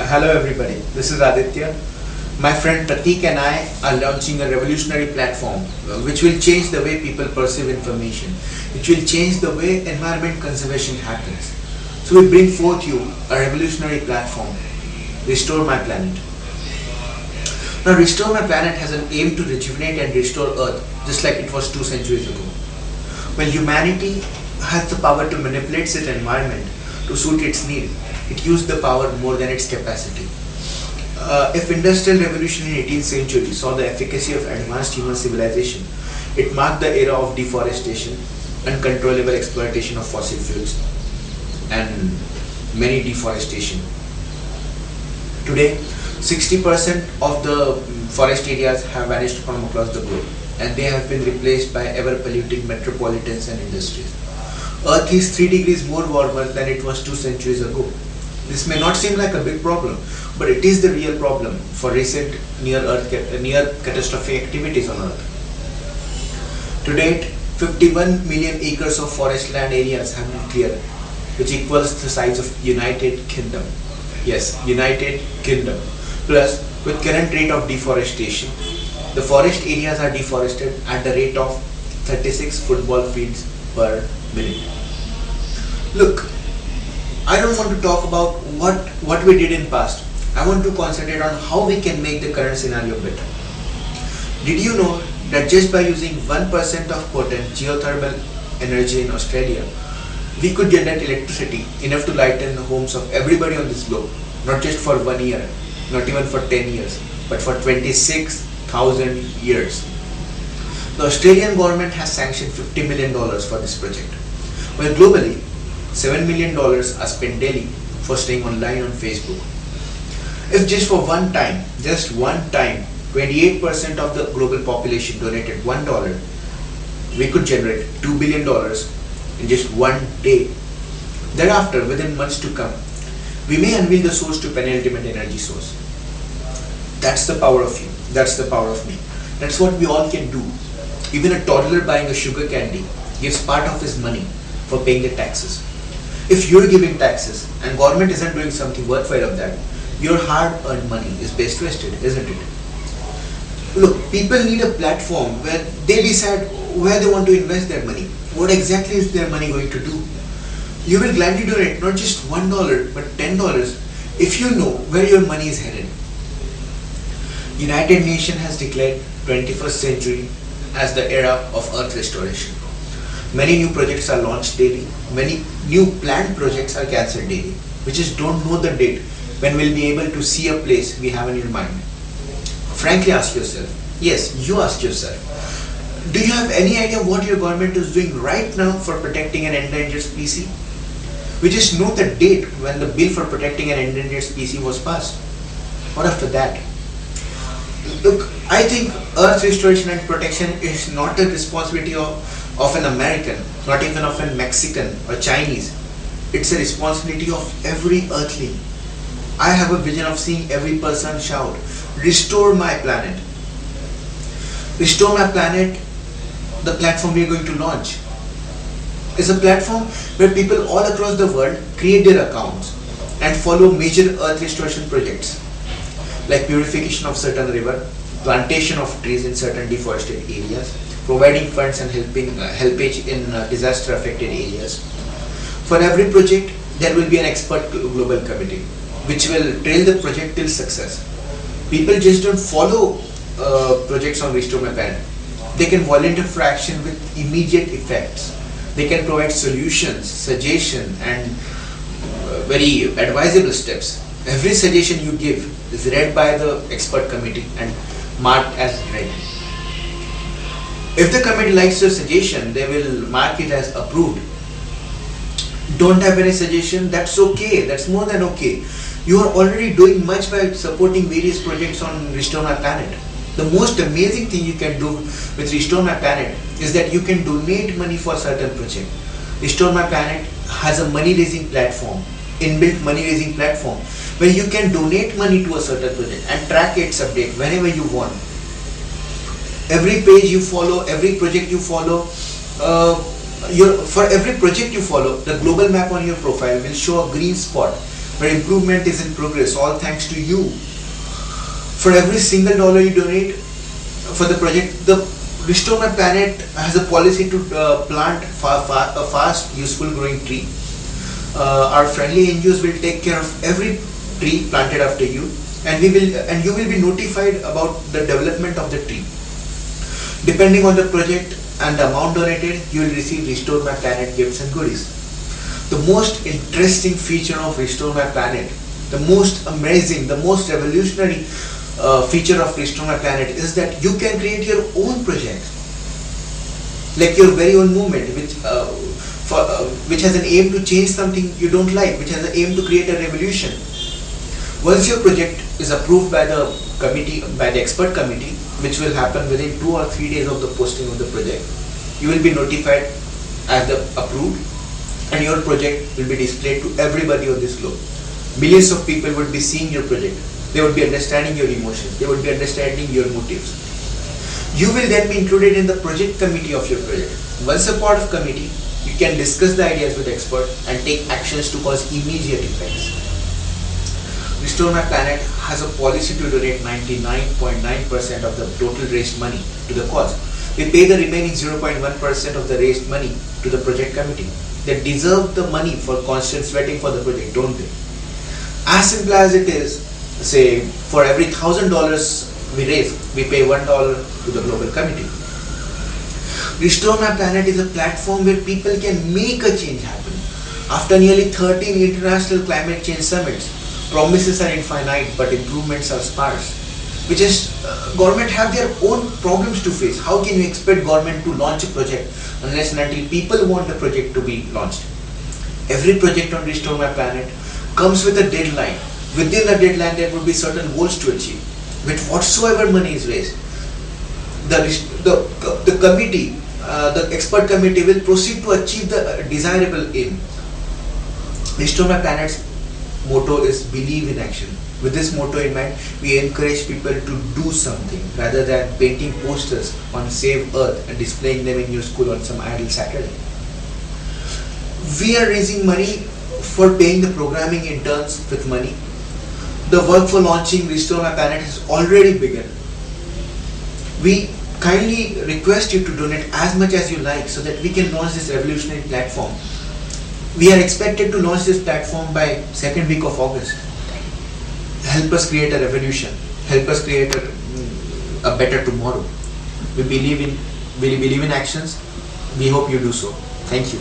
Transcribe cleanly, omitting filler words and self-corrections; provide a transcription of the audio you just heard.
Hello everybody, this is Aditya. My friend Pratik and I are launching a revolutionary platform which will change the way people perceive information. It will change the way environment conservation happens. So we bring forth you a revolutionary platform, Restore My Planet. Now Restore My Planet has an aim to rejuvenate and restore Earth just like it was 2 centuries ago. When humanity has the power to manipulate its environment to suit its need, it used the power more than its capacity. If industrial revolution in 18th century saw the efficacy of advanced human civilization, it marked the era of deforestation, uncontrollable exploitation of fossil fuels, and many deforestation. Today, 60% of the forest areas have vanished from across the globe, and they have been replaced by ever-polluting metropolitans and industries. Earth is 3 degrees more warmer than it was 2 centuries ago. This may not seem like a big problem, but it is the real problem for recent near catastrophic activities on Earth. To date, 51 million acres of forest land areas have been cleared, which equals the size of United Kingdom. Yes, United Kingdom. Plus, with current rate of deforestation, the forest areas are deforested at the rate of 36 football fields per minute. Look, I don't want to talk about what we did in past. I want to concentrate on how we can make the current scenario better. Did you know that just by using 1% of potent geothermal energy in Australia, we could generate electricity enough to lighten the homes of everybody on this globe, not just for 1 year, not even for 10 years, but for 26,000 years. The Australian government has sanctioned $50 million for this project, while globally, $7 million are spent daily for staying online on Facebook. If just for one time, 28% of the global population donated $1, we could generate $2 billion in just one day. Thereafter, within months to come, we may unveil the source to penultimate energy source. That's the power of you. That's the power of me. That's what we all can do. Even a toddler buying a sugar candy gives part of his money for paying the taxes. If you're giving taxes and government isn't doing something worthwhile of that, your hard-earned money is best wasted, isn't it? Look, people need a platform where they decide where they want to invest their money. What exactly is their money going to do? You will gladly donate not just $1 but $10 if you know where your money is headed. United Nations has declared 21st century as the era of Earth restoration. Many new projects are launched daily. Many new planned projects are cancelled daily. We just don't know the date when we'll be able to see a place we have in your mind. Frankly, ask yourself. Yes, you ask yourself. Do you have any idea what your government is doing right now for protecting an endangered species? We just know the date when the bill for protecting an endangered species was passed. What after that? Look, I think Earth restoration and protection is not the responsibility of an American, not even of a Mexican or Chinese. It's a responsibility of every earthling. I have a vision of seeing every person shout, "Restore my planet." Restore My Planet, the platform we are going to launch, is a platform where people all across the world create their accounts and follow major earth restoration projects like purification of certain river, plantation of trees in certain deforested areas, providing funds and helpage in disaster affected areas. For every project, there will be an expert global committee which will trail the project till success. People just don't follow projects on Restore My Planet. They can volunteer for action with immediate effects. They can provide solutions, suggestions, and very advisable steps. Every suggestion you give is read by the expert committee and marked as read. If the committee likes your suggestion, they will mark it as approved. Don't have any suggestion? That's okay. That's more than okay. You are already doing much by supporting various projects on Restore My Planet. The most amazing thing you can do with Restore My Planet is that you can donate money for a certain project. Restore My Planet has a money raising platform, inbuilt money raising platform, where you can donate money to a certain project and track its update whenever you want. Every page you follow, every project you follow, for every project you follow, the global map on your profile will show a green spot where improvement is in progress, all thanks to you. For every single dollar you donate for the project, the Restore My Planet has a policy to plant a fast, useful growing tree. Our friendly NGOs will take care of every tree planted after you, and you will be notified about the development of the tree. Depending on the project and the amount donated, you will receive Restore My Planet gifts and goodies. The most interesting feature of Restore My Planet, the most amazing, the most revolutionary feature of Restore My Planet is that you can create your own project, like your very own movement, which has an aim to change something you don't like, which has an aim to create a revolution. Once your project is approved by the committee, by the expert committee, which will happen within 2 or 3 days of the posting of the project, you will be notified as the approved, and your project will be displayed to everybody on this globe. Millions of people would be seeing your project. They would be understanding your emotions. They would be understanding your motives. You will then be included in the project committee of your project. Once a part of committee, you can discuss the ideas with experts and take actions to cause immediate effects. Restore My Planet has a policy to donate 99.9% of the total raised money to the cause. We pay the remaining 0.1% of the raised money to the project committee. They deserve the money for constant sweating for the project, don't they? As simple as it is, say for every $1,000 we raise, we pay $1 to the global committee. Restore My Planet is a platform where people can make a change happen. After nearly 13 international climate change summits, promises are infinite but improvements are sparse. Which is, government have their own problems to face. How can you expect government to launch a project unless and until people want the project to be launched? Every project on Restore My Planet comes with a deadline. Within the deadline, there will be certain goals to achieve. With whatsoever money is raised, the committee, the expert committee will proceed to achieve the desirable aim. Restore My Planet's motto is believe in action. With this motto in mind, we encourage people to do something rather than painting posters on Save Earth and displaying them in your school on some idle Saturday. We are raising money for paying the programming interns with money. The work for launching Restore My Planet has already begun. We kindly request you to donate as much as you like so that we can launch this revolutionary platform. We are expected to launch this platform by second week of August. Help us create a revolution. Help us create a better tomorrow. We believe in actions. We hope you do so. Thank you.